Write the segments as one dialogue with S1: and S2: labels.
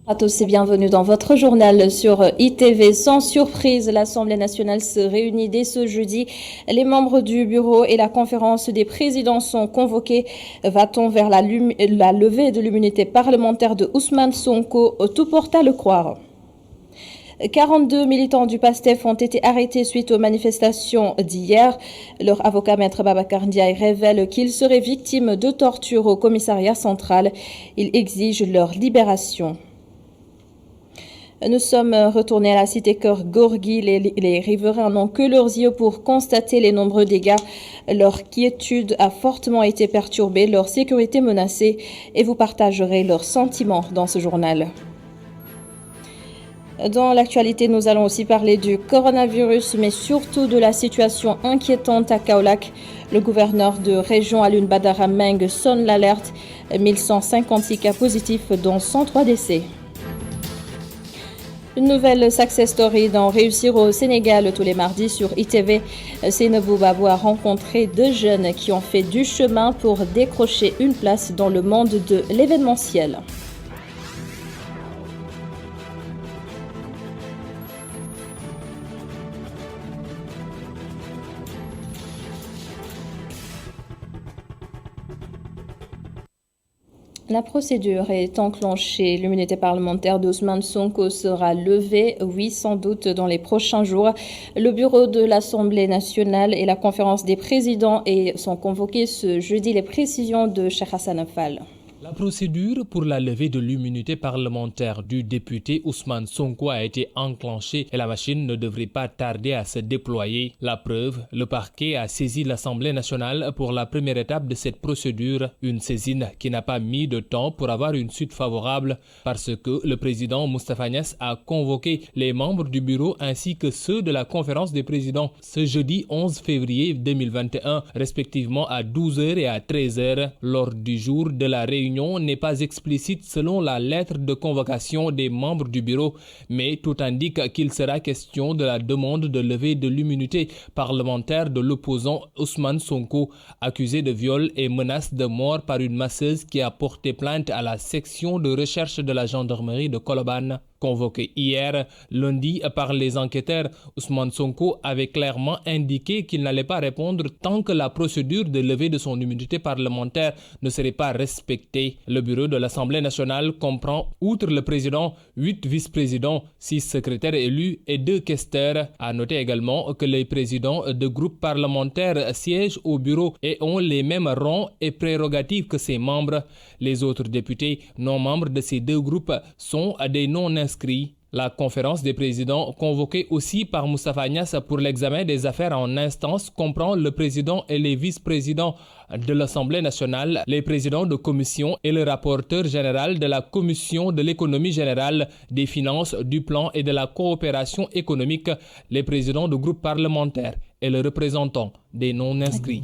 S1: À tous et bienvenue dans votre journal sur ITV. Sans surprise, l'Assemblée nationale se réunit dès ce jeudi. Les membres du bureau et la conférence des présidents sont convoqués. Va-t-on vers la levée de l'immunité parlementaire de Ousmane Sonko? Tout porte à le croire. 42 militants du PASTEF ont été arrêtés suite aux manifestations d'hier. Leur avocat maître Babacar Ndiaye révèle qu'ils seraient victimes de torture au commissariat central. Il exige leur libération. Nous sommes retournés à la cité cœur Gorgui. Les riverains n'ont que leurs yeux pour constater les nombreux dégâts. Leur quiétude a fortement été perturbée, leur sécurité menacée, et vous partagerez leurs sentiments dans ce journal. Dans l'actualité, nous allons aussi parler du coronavirus, mais surtout de la situation inquiétante à Kaolack. Le gouverneur de région Alioune Badara Meng sonne l'alerte. 1156 cas positifs, dont 103 décès. Une nouvelle success story dans Réussir au Sénégal tous les mardis sur ITV. Seynabou Babou a rencontré deux jeunes qui ont fait du chemin pour décrocher une place dans le monde de l'événementiel. La procédure est enclenchée. L'immunité parlementaire d'Ousmane Sonko sera levée, oui, sans doute dans les prochains jours. Le bureau de l'Assemblée nationale et la conférence des présidents sont convoqués ce jeudi. Les précisions de Cheikh Hassan Fall.
S2: La procédure pour la levée de l'immunité parlementaire du député Ousmane Sonko a été enclenchée et la machine ne devrait pas tarder à se déployer. La preuve, le parquet a saisi l'Assemblée nationale pour la première étape de cette procédure, une saisine qui n'a pas mis de temps pour avoir une suite favorable parce que le président Moustapha Niasse a convoqué les membres du bureau ainsi que ceux de la conférence des présidents ce jeudi 11 février 2021, respectivement à 12h et à 13h. Lors du jour de la réunion n'est pas explicite selon la lettre de convocation des membres du bureau, mais tout indique qu'il sera question de la demande de levée de l'immunité parlementaire de l'opposant Ousmane Sonko, accusé de viol et menace de mort par une masseuse qui a porté plainte à la section de recherche de la gendarmerie de Colobane. Convoqué hier, lundi, par les enquêteurs, Ousmane Sonko avait clairement indiqué qu'il n'allait pas répondre tant que la procédure de levée de son immunité parlementaire ne serait pas respectée. Le bureau de l'Assemblée nationale comprend, outre le président, 8 vice-présidents, 6 secrétaires élus et 2 questeurs. À noter également que les présidents de groupes parlementaires siègent au bureau et ont les mêmes rangs et prérogatives que ses membres. Les autres députés non membres de ces deux groupes sont des non-inscrits. La conférence des présidents, convoquée aussi par Moustapha Niasse pour l'examen des affaires en instance, comprend le président et les vice-présidents de l'Assemblée nationale, les présidents de commission et le rapporteur général de la commission de l'économie générale, des finances, du plan et de la coopération économique, les présidents de groupes parlementaires et le représentant des non-inscrits.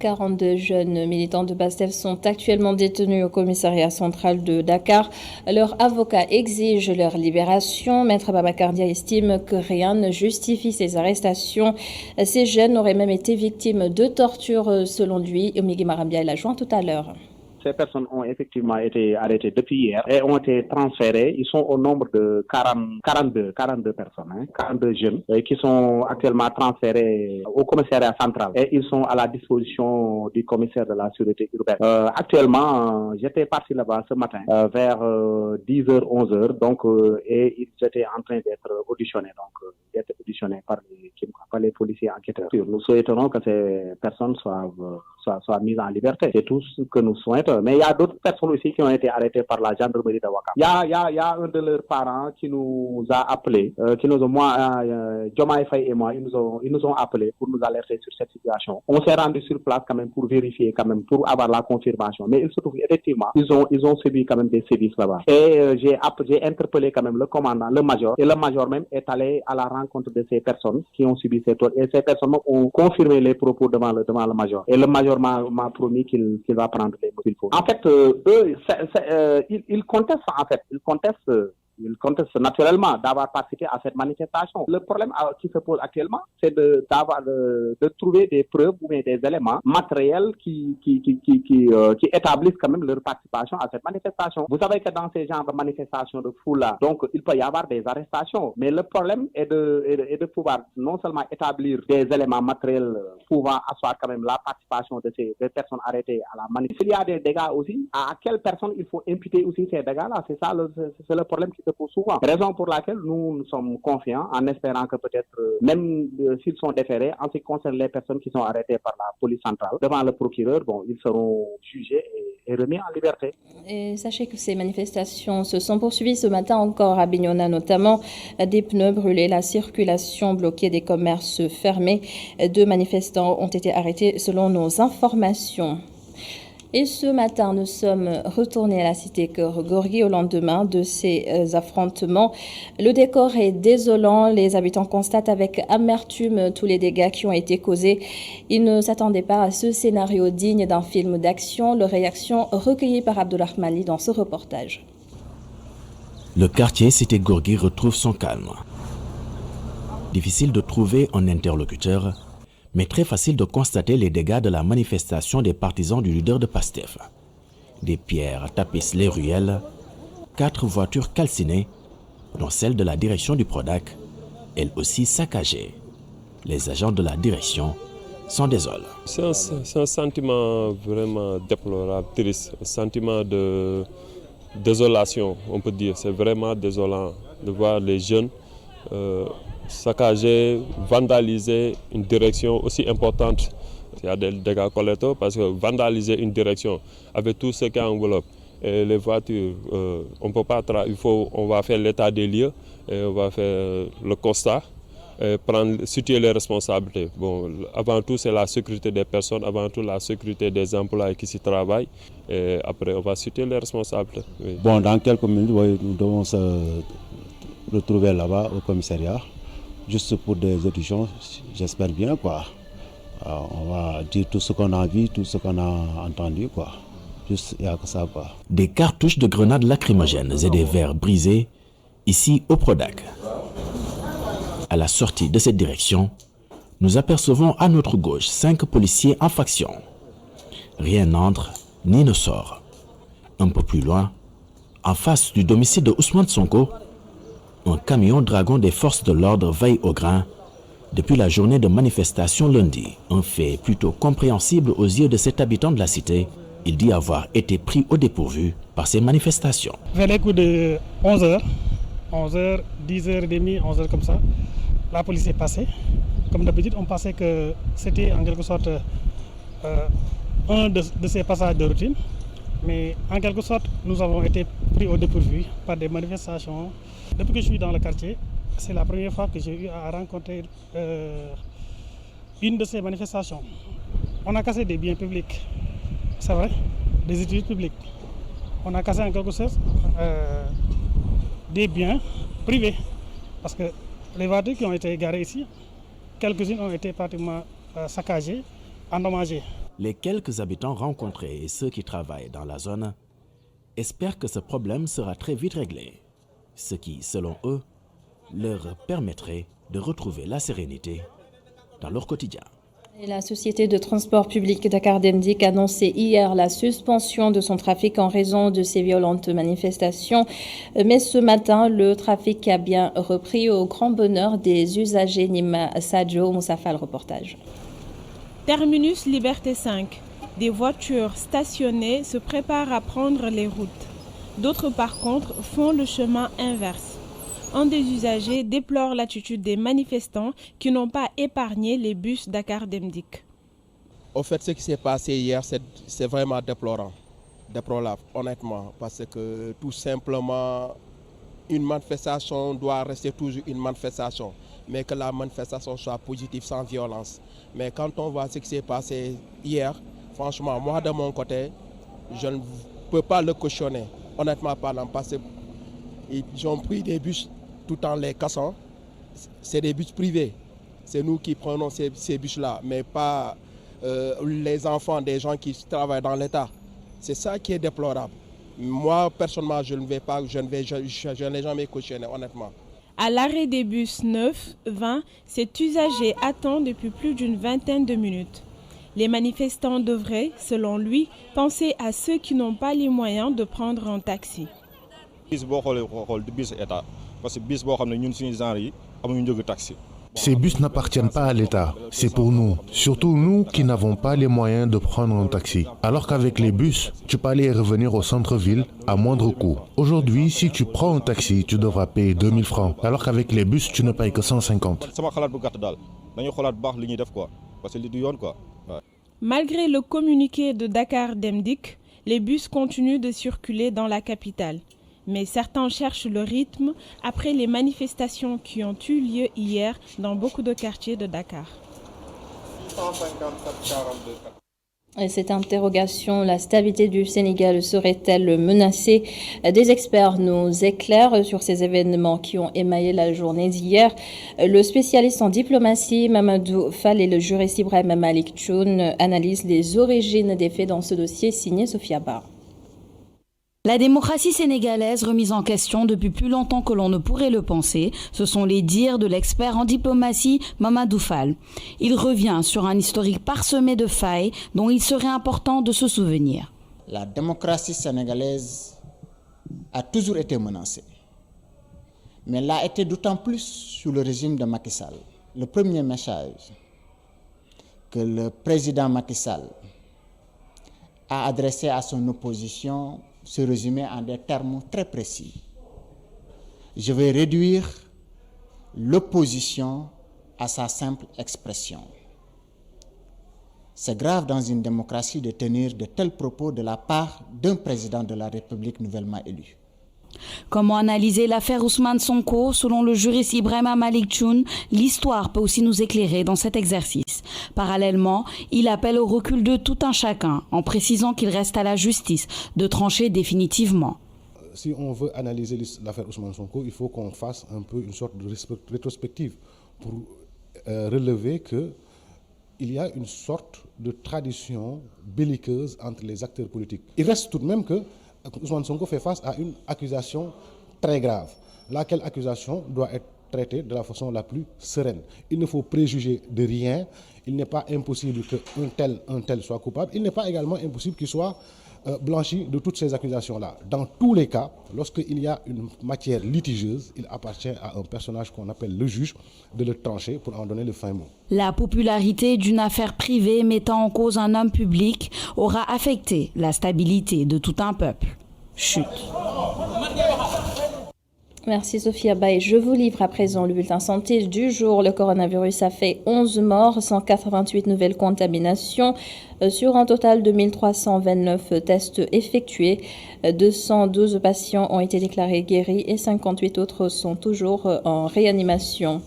S1: 42 jeunes militants de PASTEF sont actuellement détenus au commissariat central de Dakar. Leurs avocats exigent leur libération. Maître Babacar Ndiaye estime que rien ne justifie ces arrestations. Ces jeunes auraient même été victimes de torture selon lui. Migui Marambia l'a joint tout à l'heure.
S3: Ces personnes ont effectivement été arrêtées depuis hier et ont été transférées. Ils sont au nombre de 42 personnes, 42 jeunes qui sont actuellement transférés au commissariat central. Et ils sont à la disposition du commissaire de la sécurité urbaine. Actuellement, j'étais parti là-bas ce matin vers 10h, 11h. Donc, et ils étaient en train d'être auditionnés. Par les policiers enquêteurs. Nous souhaiterons que ces personnes soient mises en liberté. C'est tout ce que nous souhaitons. Mais il y a d'autres personnes aussi qui ont été arrêtées par la gendarmerie de Ouakam. Il y a un de leurs parents qui nous a appelés, Diomaye Faye et moi, ils nous ont appelés pour nous alerter sur cette situation. On s'est rendu sur place quand même pour vérifier quand même, pour avoir la confirmation. Mais il se trouve effectivement, ils ont subi quand même des sévices là-bas. Et j'ai interpellé quand même le commandant, le major, et le major même est allé à la rencontre de ces personnes qui ont subi ces tortures. Et ces personnes ont confirmé les propos devant le major. Et le major m'a promis qu'il va prendre les mesures. En fait, eux, ils contestent ils contestent naturellement d'avoir participé à cette manifestation. Le problème qui se pose actuellement, c'est de trouver des preuves ou bien des éléments matériels qui établissent quand même leur participation à cette manifestation. Vous savez que dans ces genres de manifestations de foule-là, donc il peut y avoir des arrestations, mais le problème est de pouvoir non seulement établir des éléments matériels pouvant asseoir quand même la participation de ces personnes arrêtées à la manif. S'il y a des dégâts aussi, à quelle personne il faut imputer aussi ces dégâts-là? C'est ça c'est le problème qui se pose souvent. Raison pour laquelle nous sommes confiants en espérant que peut-être, même s'ils sont déférés, en ce qui concerne les personnes qui sont arrêtées par la police centrale, devant le procureur, ils seront jugés et remis en liberté.
S1: Et sachez que ces manifestations se sont poursuivies ce matin encore à Bignona, notamment des pneus brûlés, la circulation bloquée, des commerces fermés. 2 manifestants ont été arrêtés selon nos informations. Et ce matin, nous sommes retournés à la cité Keur-Gorgui au lendemain de ces affrontements. Le décor est désolant. Les habitants constatent avec amertume tous les dégâts qui ont été causés. Ils ne s'attendaient pas à ce scénario digne d'un film d'action. Leur réaction recueillie par Abdullah Mali dans ce reportage.
S4: Le quartier cité Gorgui retrouve son calme. Difficile de trouver un interlocuteur, mais très facile de constater les dégâts de la manifestation des partisans du leader de PASTEF. Des pierres tapissent les ruelles, 4 voitures calcinées, dont celle de la direction du Prodac, elles aussi saccagées. Les agents de la direction s'en désolent.
S5: C'est un sentiment vraiment déplorable, triste, un sentiment de désolation, on peut dire. C'est vraiment désolant de voir les jeunes saccager, vandaliser une direction aussi importante. Il y a des dégâts collatéraux parce que vandaliser une direction avec tout ce qui enveloppe et les voitures, on peut pas. On va faire l'état des lieux, et on va faire le constat, et situer les responsabilités. Bon, avant tout, c'est la sécurité des personnes, avant tout la sécurité des employés qui s'y travaillent. Et après, on va situer les responsabilités. Oui.
S6: Bon, dans quelques minutes, nous devons se retrouver là-bas au commissariat. Juste pour des auditions, j'espère bien, quoi. On va dire tout ce qu'on a vu, tout ce qu'on a entendu, quoi. Juste, il n'y a que ça, quoi.
S4: Des cartouches de grenades lacrymogènes et des verres brisés, ici au Prodac. À la sortie de cette direction, nous apercevons à notre gauche 5 policiers en faction. Rien n'entre ni ne sort. Un peu plus loin, en face du domicile de Ousmane Sonko, un camion dragon des forces de l'ordre veille au grain depuis la journée de manifestation lundi. Un fait plutôt compréhensible aux yeux de cet habitant de la cité. Il dit avoir été pris au dépourvu par ces manifestations.
S7: Vers les coups de 11h, 10h30, 11h comme ça, la police est passée. Comme d'habitude, on pensait que c'était en quelque sorte un de ces passages de routine. Mais en quelque sorte, nous avons été pris au dépourvu par des manifestations. Depuis que je suis dans le quartier, c'est la première fois que j'ai eu à rencontrer une de ces manifestations. On a cassé des biens publics, c'est vrai, des études publiques. On a cassé en quelque sorte des biens privés. Parce que les voitures qui ont été garées ici, quelques-unes ont été pratiquement saccagées, endommagées.
S4: Les quelques habitants rencontrés et ceux qui travaillent dans la zone espèrent que ce problème sera très vite réglé, ce qui, selon eux, leur permettrait de retrouver la sérénité dans leur quotidien.
S1: Et la société de transport public Dakar Dem Dik a annoncé hier la suspension de son trafic en raison de ces violentes manifestations. Mais ce matin, le trafic a bien repris au grand bonheur des usagers. Nima Sadio, Moussafa, le reportage.
S8: Terminus Liberté 5. Des voitures stationnées se préparent à prendre les routes. D'autres, par contre, font le chemin inverse. Un des usagers déplore l'attitude des manifestants qui n'ont pas épargné les bus Dakar Dem Dik.
S9: Au fait, ce qui s'est passé hier, c'est vraiment déplorable, honnêtement, parce que tout simplement, une manifestation doit rester toujours une manifestation, mais que la manifestation soit positive, sans violence. Mais quand on voit ce qui s'est passé hier, franchement, moi de mon côté, je ne peux pas le cautionner, honnêtement parlant, parce qu'ils ont pris des bus tout en les cassant. C'est des bus privés, c'est nous qui prenons ces bus-là, mais pas les enfants des gens qui travaillent dans l'État. C'est ça qui est déplorable. Moi, personnellement, je n'ai jamais cautionné, honnêtement.
S8: À l'arrêt des bus 9, 20, cet usager attend depuis plus d'une vingtaine de minutes. Les manifestants devraient, selon lui, penser à ceux qui n'ont pas les moyens de prendre un taxi.
S10: Ces bus n'appartiennent pas à l'État, c'est pour nous, surtout nous qui n'avons pas les moyens de prendre un taxi. Alors qu'avec les bus, tu peux aller et revenir au centre-ville à moindre coût. Aujourd'hui, si tu prends un taxi, tu devras payer 2000 francs, alors qu'avec les bus, tu ne payes que 150.
S8: Malgré le communiqué de Dakar Demdik, les bus continuent de circuler dans la capitale. Mais certains cherchent le rythme après les manifestations qui ont eu lieu hier dans beaucoup de quartiers de Dakar.
S1: Et cette interrogation, la stabilité du Sénégal serait-elle menacée? Des experts nous éclairent sur ces événements qui ont émaillé la journée d'hier. Le spécialiste en diplomatie, Mamadou Fall, et le juriste Ibrahima Malik Tchoun analysent les origines des faits dans ce dossier signé Sophia Ba.
S11: La démocratie sénégalaise remise en question depuis plus longtemps que l'on ne pourrait le penser, ce sont les dires de l'expert en diplomatie Mamadou Fall. Il revient sur un historique parsemé de failles dont il serait important de se souvenir.
S12: La démocratie sénégalaise a toujours été menacée, mais l'a été d'autant plus sous le régime de Macky Sall. Le premier message que le président Macky Sall a adressé à son opposition se résumait en des termes très précis. Je vais réduire l'opposition à sa simple expression. C'est grave dans une démocratie de tenir de tels propos de la part d'un président de la République nouvellement élu.
S11: Comment analyser l'affaire Ousmane Sonko? Selon le juriste Ibrahima Malik Tchoun, l'histoire peut aussi nous éclairer dans cet exercice. Parallèlement, il appelle au recul de tout un chacun, en précisant qu'il reste à la justice de trancher définitivement.
S10: Si on veut analyser l'affaire Ousmane Sonko, il faut qu'on fasse un peu une sorte de rétrospective pour relever qu'il y a une sorte de tradition belliqueuse entre les acteurs politiques. Il reste tout de même que Ousmane Sonko fait face à une accusation très grave, laquelle accusation doit être traitée de la façon la plus sereine. Il ne faut préjuger de rien, il n'est pas impossible qu'un tel soit coupable, il n'est pas également impossible qu'il soit blanchi de toutes ces accusations-là. Dans tous les cas, lorsqu'il y a une matière litigieuse, il appartient à un personnage qu'on appelle le juge de le trancher pour en donner le fin mot.
S11: La popularité d'une affaire privée mettant en cause un homme public aura affecté la stabilité de tout un peuple. Chut.
S1: Merci Sophia Baye. Je vous livre à présent le bulletin santé du jour. Le coronavirus a fait 11 morts, 188 nouvelles contaminations sur un total de 1329 tests effectués. 212 patients ont été déclarés guéris et 58 autres sont toujours en réanimation.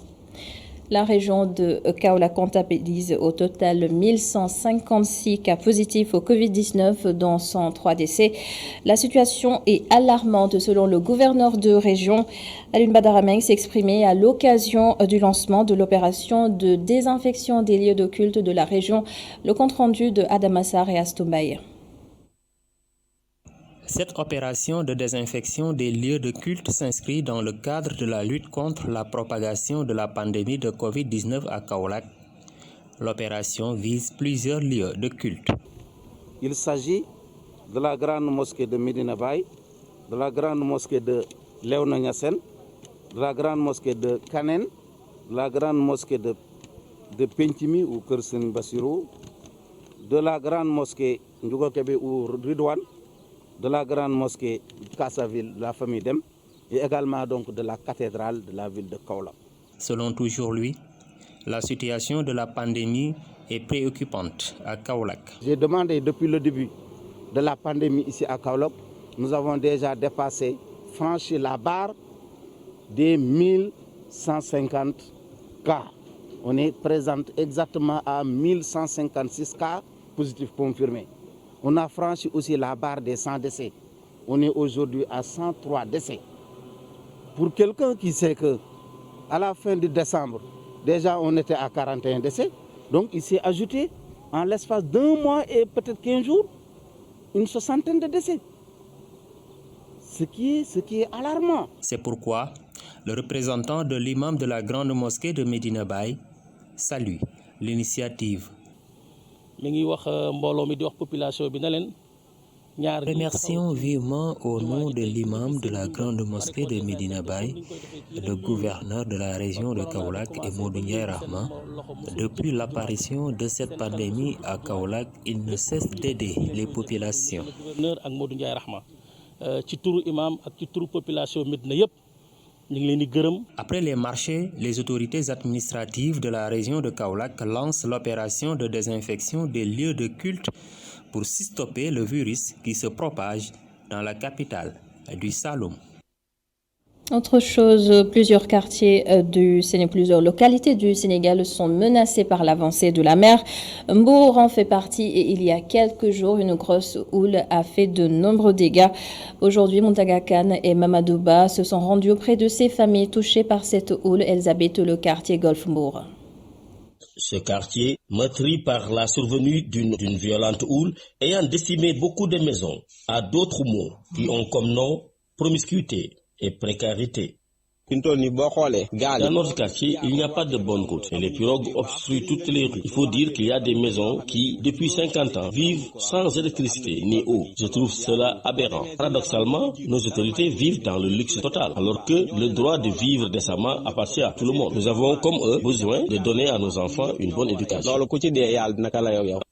S1: La région de Kaolack comptabilise au total 1156 cas positifs au Covid-19, dont 103 décès. La situation est alarmante selon le gouverneur de région. Alioune Badara Meng s'est exprimé à l'occasion du lancement de l'opération de désinfection des lieux de culte de la région. Le compte-rendu de Adamassar et Astombaye.
S13: Cette opération de désinfection des lieux de culte s'inscrit dans le cadre de la lutte contre la propagation de la pandémie de Covid-19 à Kaolack. L'opération vise plusieurs lieux de culte.
S14: Il s'agit de la grande mosquée de Medina Baye, de la grande mosquée de Léona Niassène, de la grande mosquée de Kanen, de la grande mosquée de Pentimi ou Kersen Bassirou, de la grande mosquée Ndjougokebe ou Ridouane, de la grande mosquée Kassaville de la famille Dem et également donc de la cathédrale de la ville de Kaolack.
S13: Selon toujours lui, la situation de la pandémie est préoccupante à Kaolack.
S14: J'ai demandé depuis le début de la pandémie ici à Kaolack, nous avons déjà franchi la barre des 1150 cas. On est présent exactement à 1156 cas positifs confirmés. On a franchi aussi la barre des 100 décès. On est aujourd'hui à 103 décès. Pour quelqu'un qui sait que à la fin de décembre, déjà on était à 41 décès, donc il s'est ajouté en l'espace d'un mois et peut-être 15 jours, une soixantaine de décès. ce qui est alarmant.
S13: C'est pourquoi le représentant de l'imam de la grande mosquée de Medina Baye salue l'initiative. Remercions vivement au nom de l'imam de la grande mosquée de Medina Baye, le gouverneur de la région de Kaolack et Modou Ndiaye Rahma. Depuis l'apparition de cette pandémie à Kaolack, il ne cesse d'aider les populations. Après les marchés, les autorités administratives de la région de Kaolack lancent l'opération de désinfection des lieux de culte pour stopper le virus qui se propage dans la capitale du Saloum.
S1: Autre chose, plusieurs quartiers plusieurs localités du Sénégal sont menacées par l'avancée de la mer. Mbour en fait partie et il y a quelques jours, une grosse houle a fait de nombreux dégâts. Aujourd'hui, Muntaga Khan et Mamadou Ba se sont rendus auprès de ces familles touchées par cette houle. Elles habitent le quartier Golf Mbour.
S15: Ce quartier, meurtri par la survenue d'une violente houle ayant décimé beaucoup de maisons, a d'autres mots qui ont comme nom promiscuité et précarité. Dans notre quartier, il n'y a pas de bonne route et les pirogues obstruent toutes les rues. Il faut dire qu'il y a des maisons qui, depuis 50 ans, vivent sans électricité ni eau. Je trouve cela aberrant. Paradoxalement, nos autorités vivent dans le luxe total, alors que le droit de vivre décemment appartient à tout le monde. Nous avons, comme eux, besoin de donner à nos enfants une bonne éducation.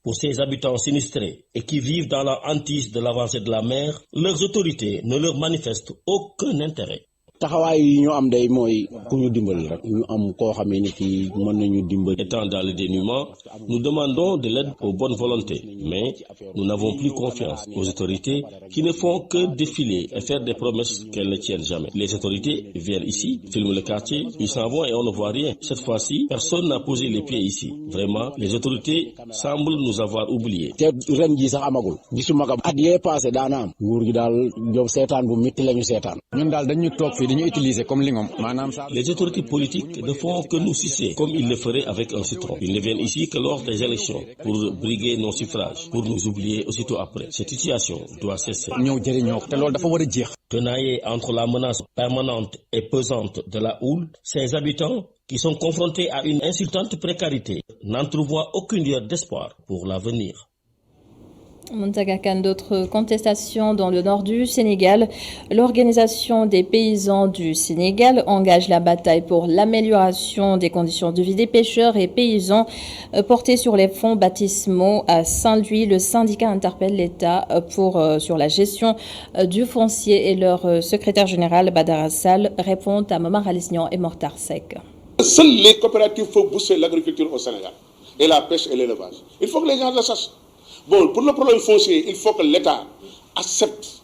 S15: Pour ces habitants sinistrés et qui vivent dans la hantise de l'avancée de la mer, leurs autorités ne leur manifestent aucun intérêt. Étant dans le dénuement, nous demandons de l'aide aux bonnes volontés, mais nous n'avons plus confiance aux autorités qui ne font que défiler et faire des promesses qu'elles ne tiennent jamais. Les autorités viennent ici, filment le quartier, ils s'en vont et on ne voit rien. Cette fois-ci, personne n'a posé les pieds ici. Vraiment, les autorités semblent nous avoir oubliés. Les autorités politiques ne font que nous sucer comme ils le feraient avec un citron. Ils ne viennent ici que lors des élections pour briguer nos suffrages, pour nous oublier aussitôt après. Cette situation doit cesser. Tenaillés entre la menace permanente et pesante de la houle, ces habitants qui sont confrontés à une insultante précarité n'entrevoient aucune lueur d'espoir pour l'avenir.
S1: Muntaga Khan, d'autres contestations dans le nord du Sénégal. L'organisation des paysans du Sénégal engage la bataille pour l'amélioration des conditions de vie des pêcheurs et paysans portés sur les fonds baptismaux à Saint-Louis. Le syndicat interpelle l'État sur la gestion du foncier et leur secrétaire général Badara Sall répond à Momar Alisnian et Mortar Sek.
S16: Seules les coopératives peuvent booster l'agriculture au Sénégal et la pêche et l'élevage. Il faut que les gens le sachent. Bon, pour le problème foncier, il faut que l'État accepte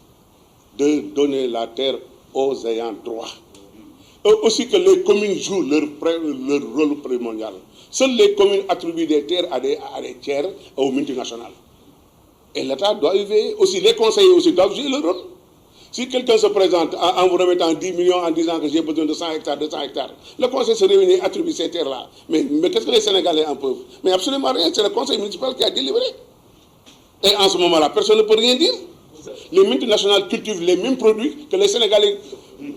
S16: de donner la terre aux ayants droit. Et aussi que les communes jouent leur rôle primordial. Seules les communes attribuent des terres à des tiers aux multinationales. Et l'État doit y veiller. Aussi, les conseillers aussi doivent jouer leur rôle. Si quelqu'un se présente en vous remettant 10 millions en disant que j'ai besoin de 100 hectares, 200 hectares, le conseil se réunit et attribue ces terres-là. Mais qu'est-ce que les Sénégalais en peuvent? Mais absolument rien, c'est le conseil municipal qui a délivré. Et en ce moment-là, personne ne peut rien dire. Les multinationales cultivent les mêmes produits que les Sénégalais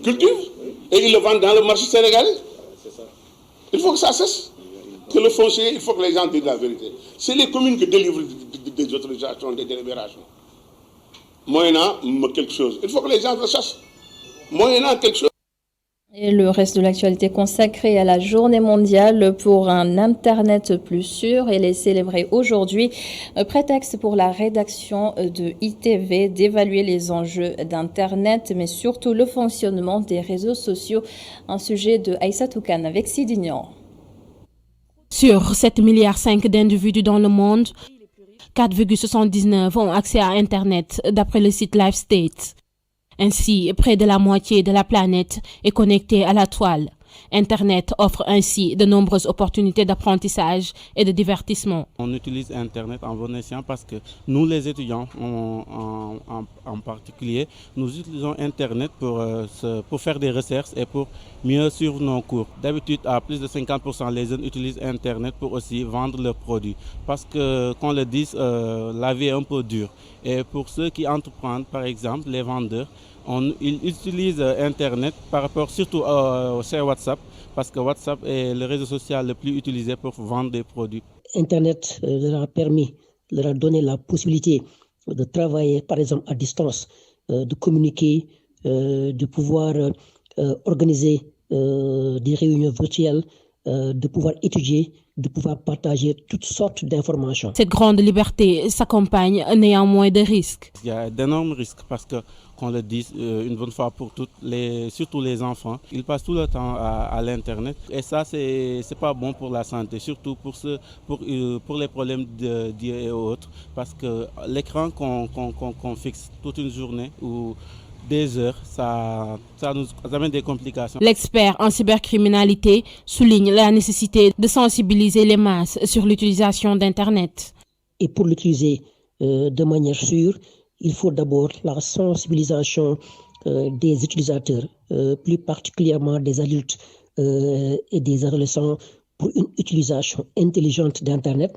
S16: cultivent et ils le vendent dans le marché sénégalais. Il faut que ça cesse. Que le foncier, il faut que les gens disent la vérité. C'est les communes qui délivrent des autorisations, des délibérations. Moyennant quelque chose. Il faut que les gens le sachent. Moyennant quelque chose.
S1: Et le reste de l'actualité consacrée à la journée mondiale pour un Internet plus sûr. Elle est célébrée aujourd'hui. Prétexte pour la rédaction de ITV d'évaluer les enjeux d'Internet, mais surtout le fonctionnement des réseaux sociaux. Un sujet de Aïssa Toukan avec Sidignan.
S17: Sur 7,5 milliards d'individus dans le monde, 4,79 ont accès à Internet, d'après le site LiveState. Ainsi, près de la moitié de la planète est connectée à la toile. Internet offre ainsi de nombreuses opportunités d'apprentissage et de divertissement.
S18: On utilise Internet en bon escient parce que nous, les étudiants en particulier, nous utilisons Internet pour faire des recherches et pour mieux suivre nos cours. D'habitude, à plus de 50%, les jeunes utilisent Internet pour aussi vendre leurs produits. Parce que, qu'on le dise, la vie est un peu dure. Et pour ceux qui entreprennent, par exemple, les vendeurs, Ils utilisent Internet par rapport surtout sur WhatsApp, parce que WhatsApp est le réseau social le plus utilisé pour vendre des produits.
S19: Internet leur a donné la possibilité de travailler par exemple à distance, de communiquer, de pouvoir organiser des réunions virtuelles, de pouvoir étudier, de pouvoir partager toutes sortes d'informations.
S17: Cette grande liberté s'accompagne néanmoins de risques.
S18: Il y a d'énormes risques parce que, qu'on le dise une bonne fois pour toutes, surtout les enfants, ils passent tout le temps à l'Internet. Et ça, c'est pas bon pour la santé, surtout pour les problèmes d'yeux et autres. Parce que l'écran qu'on fixe toute une journée ou des heures, ça nous amène des complications.
S17: L'expert en cybercriminalité souligne la nécessité de sensibiliser les masses sur l'utilisation d'Internet.
S19: Et pour l'utiliser de manière sûre, il faut d'abord la sensibilisation des utilisateurs, plus particulièrement des adultes et des adolescents, pour une utilisation intelligente d'Internet,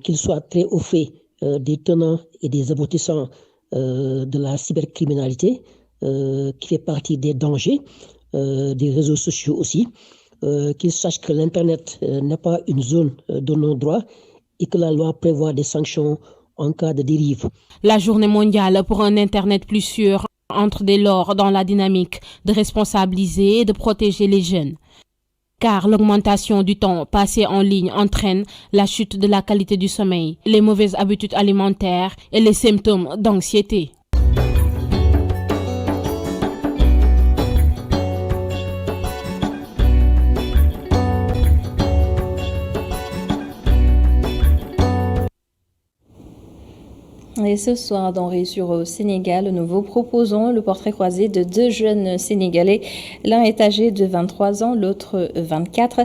S19: qu'ils soient très au fait des tenants et des aboutissants de la cybercriminalité, qui fait partie des dangers des réseaux sociaux aussi, qu'ils sachent que l'Internet n'est pas une zone de non-droit et que la loi prévoit des sanctions en cas de dérive.
S17: La journée mondiale pour un Internet plus sûr entre dès lors dans la dynamique de responsabiliser et de protéger les jeunes. Car l'augmentation du temps passé en ligne entraîne la chute de la qualité du sommeil, les mauvaises habitudes alimentaires et les symptômes d'anxiété.
S1: Et ce soir, dans Réussir au Sénégal, nous vous proposons le portrait croisé de deux jeunes Sénégalais. L'un est âgé de 23 ans, l'autre 24.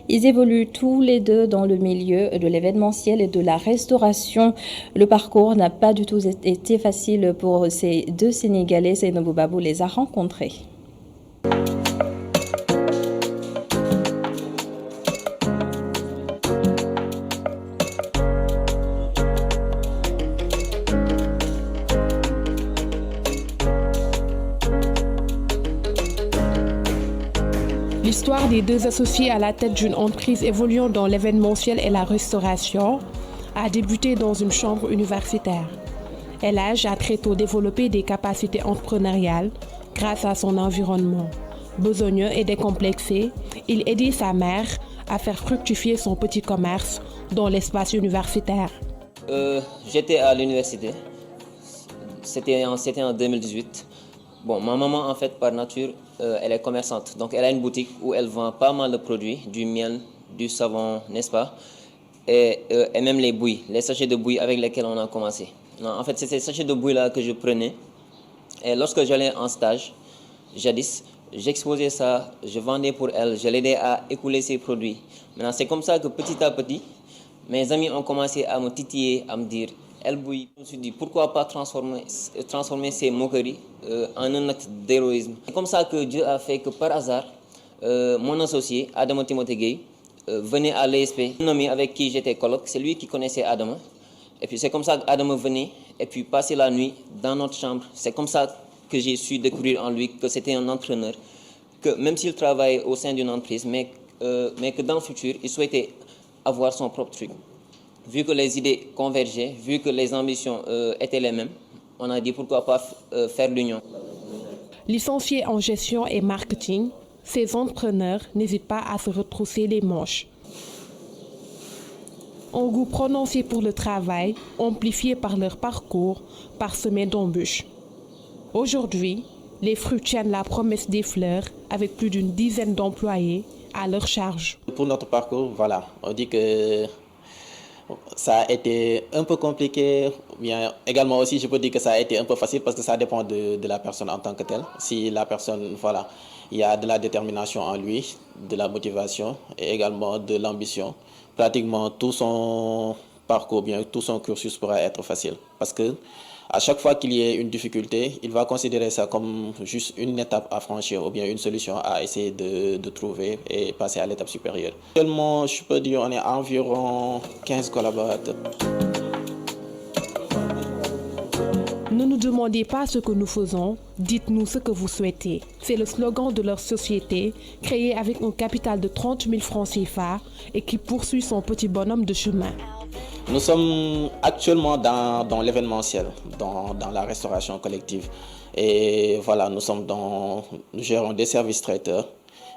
S1: Ils évoluent tous les deux dans le milieu de l'événementiel et de la restauration. Le parcours n'a pas du tout été facile pour ces deux Sénégalais. Seynabou Babou les a rencontrés.
S20: L'histoire des deux associés à la tête d'une entreprise évoluant dans l'événementiel et la restauration a débuté dans une chambre universitaire. Elhadj a très tôt développé des capacités entrepreneuriales grâce à son environnement. Besogneux et décomplexé, il aidait sa mère à faire fructifier son petit commerce dans l'espace universitaire.
S21: J'étais à l'université, c'était en 2018. Bon, ma maman, en fait, par nature, elle est commerçante. Donc, elle a une boutique où elle vend pas mal de produits, du miel, du savon, n'est-ce pas, et même les bouillies, les sachets de bouillie avec lesquels on a commencé. Non, en fait, c'est ces sachets de bouillie-là que je prenais. Et lorsque j'allais en stage, jadis, j'exposais ça, je vendais pour elle, je l'aidais à écouler ses produits. Maintenant, c'est comme ça que petit à petit, mes amis ont commencé à me titiller, à me dire, elle bouille. Je me suis dit, pourquoi pas transformer ces moqueries en un acte d'héroïsme. C'est comme ça que Dieu a fait que par hasard, mon associé, Adama Timothée Gueye, venait à l'ESP. Un ami avec qui j'étais coloc, c'est lui qui connaissait Adama. Et puis c'est comme ça qu'Adama venait et puis passait la nuit dans notre chambre. C'est comme ça que j'ai su découvrir en lui que c'était un entraîneur, que même s'il travaillait au sein d'une entreprise, mais que dans le futur, il souhaitait avoir son propre truc. Vu que les idées convergeaient, vu que les ambitions étaient les mêmes, on a dit pourquoi pas faire l'union.
S20: Licenciés en gestion et marketing, ces entrepreneurs n'hésitent pas à se retrousser les manches. Un goût prononcé pour le travail, amplifié par leur parcours, parsemé d'embûches. Aujourd'hui, les fruits tiennent la promesse des fleurs avec plus d'une dizaine d'employés à leur charge.
S22: Pour notre parcours, voilà, on dit que ça a été un peu compliqué, bien également aussi je peux dire que ça a été un peu facile parce que ça dépend de la personne en tant que telle. Si la personne, voilà, il y a de la détermination en lui, de la motivation et également de l'ambition, pratiquement tout son parcours, bien tout son cursus pourra être facile. Parce que à chaque fois qu'il y ait une difficulté, il va considérer ça comme juste une étape à franchir ou bien une solution à essayer de trouver et passer à l'étape supérieure. Actuellement, je peux dire on est environ 15 collaborateurs.
S20: Ne nous demandez pas ce que nous faisons, dites-nous ce que vous souhaitez. C'est le slogan de leur société, créée avec un capital de 30 000 francs CFA et qui poursuit son petit bonhomme de chemin.
S22: Nous sommes actuellement dans l'événementiel, dans la restauration collective. Et voilà, nous gérons des services traiteurs,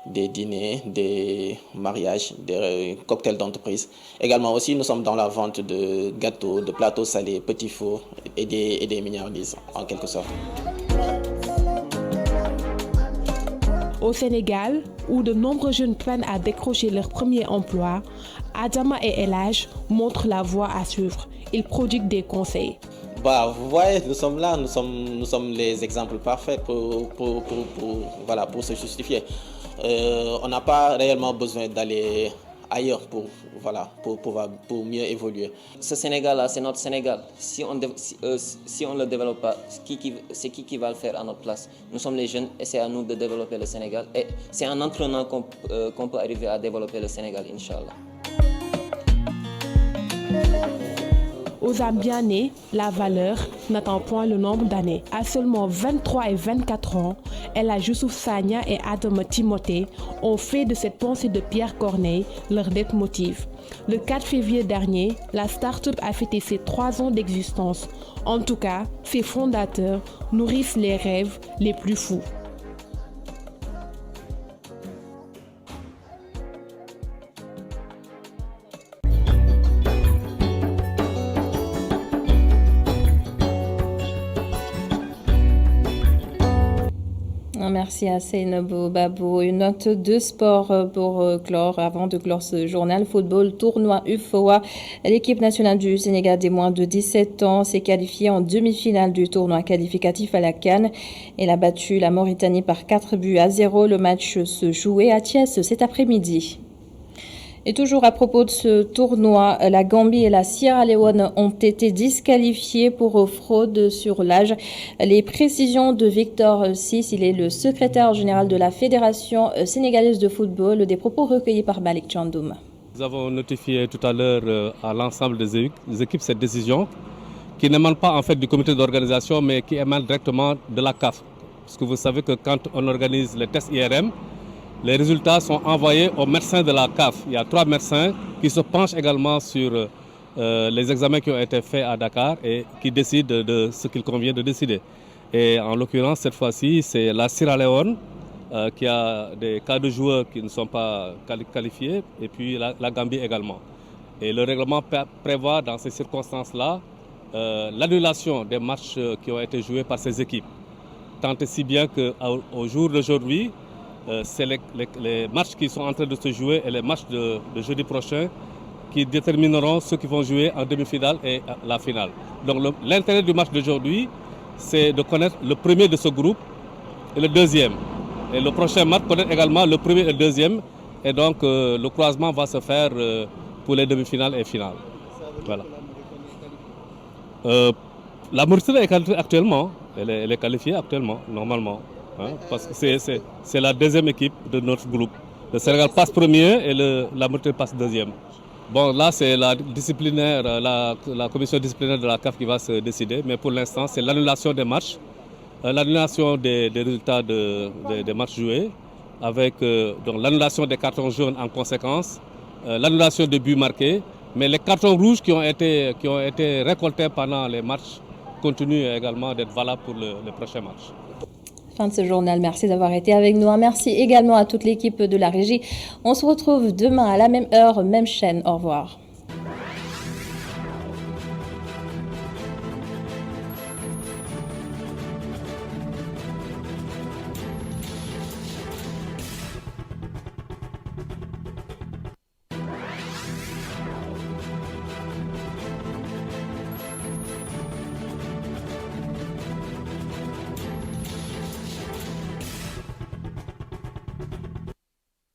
S22: des dîners, des mariages, des cocktails d'entreprise. Également aussi, nous sommes dans la vente de gâteaux, de plateaux salés, petits fours et des milliardises, en quelque sorte.
S20: Au Sénégal, où de nombreux jeunes peinent à décrocher leur premier emploi, Adama et Elhadj montrent la voie à suivre. Ils prodiguent des conseils.
S22: Vous voyez, nous sommes là, nous sommes les exemples parfaits pour se justifier. On n'a pas réellement besoin d'aller ailleurs pour mieux évoluer.
S21: Ce Sénégal-là, c'est notre Sénégal. Si on ne le développe pas, c'est qui va le faire à notre place? Nous sommes les jeunes et c'est à nous de développer le Sénégal. Et c'est en entraînant qu'on peut arriver à développer le Sénégal, Inch'Allah.
S20: Aux Zambianais, la valeur n'attend point le nombre d'années. À seulement 23 et 24 ans, Elhadj Youssouf Sagna et Adama Timothée ont fait de cette pensée de Pierre Corneille leur leitmotiv. Le 4 février dernier, la start-up a fêté ses 3 ans d'existence. En tout cas, ses fondateurs nourrissent les rêves les plus fous.
S1: Merci à Seynabou Babou. Une note de sport avant de clore ce journal. Football, tournoi UFOA. L'équipe nationale du Sénégal des moins de 17 ans s'est qualifiée en demi-finale du tournoi qualificatif à la CAN. Elle a battu la Mauritanie par 4-0. Le match se jouait à Thiès cet après-midi. Et toujours à propos de ce tournoi, la Gambie et la Sierra Leone ont été disqualifiées pour fraude sur l'âge. Les précisions de Victor Sis, il est le secrétaire général de la Fédération sénégalaise de football, des propos recueillis par Malik Chandoum.
S2: Nous avons notifié tout à l'heure à l'ensemble des équipes cette décision qui n'émane pas en fait du comité d'organisation mais qui émane directement de la CAF. Parce que vous savez que quand on organise les tests IRM, les résultats sont envoyés aux médecins de la CAF. Il y a 3 médecins qui se penchent également sur les examens qui ont été faits à Dakar et qui décident de ce qu'il convient de décider. Et en l'occurrence, cette fois-ci, c'est la Sierra Leone qui a des cas de joueurs qui ne sont pas qualifiés et puis la Gambie également. Et le règlement prévoit dans ces circonstances-là l'annulation des matchs qui ont été joués par ces équipes. Tant et si bien qu'au jour d'aujourd'hui, c'est les matchs qui sont en train de se jouer et les matchs de jeudi prochain qui détermineront ceux qui vont jouer en demi-finale et la finale. Donc l'intérêt du match d'aujourd'hui, c'est de connaître le premier de ce groupe et le deuxième. Et le prochain match connaître également le premier et le deuxième. Et donc le croisement va se faire pour les demi-finales et finales. Voilà. La Mauritanie est qualifiée actuellement. Elle est qualifiée actuellement, normalement. Parce que c'est la deuxième équipe de notre groupe. Le Sénégal passe premier et la Mauritanie passe deuxième. Bon, là, c'est la commission disciplinaire de la CAF qui va se décider. Mais pour l'instant, c'est l'annulation des matchs, l'annulation des résultats des matchs joués, avec l'annulation des cartons jaunes en conséquence, l'annulation des buts marqués. Mais les cartons rouges qui ont été récoltés pendant les matchs continuent également d'être valables pour les prochains matchs.
S1: Fin de ce journal. Merci d'avoir été avec nous. Merci également à toute l'équipe de la régie. On se retrouve demain à la même heure, même chaîne. Au revoir.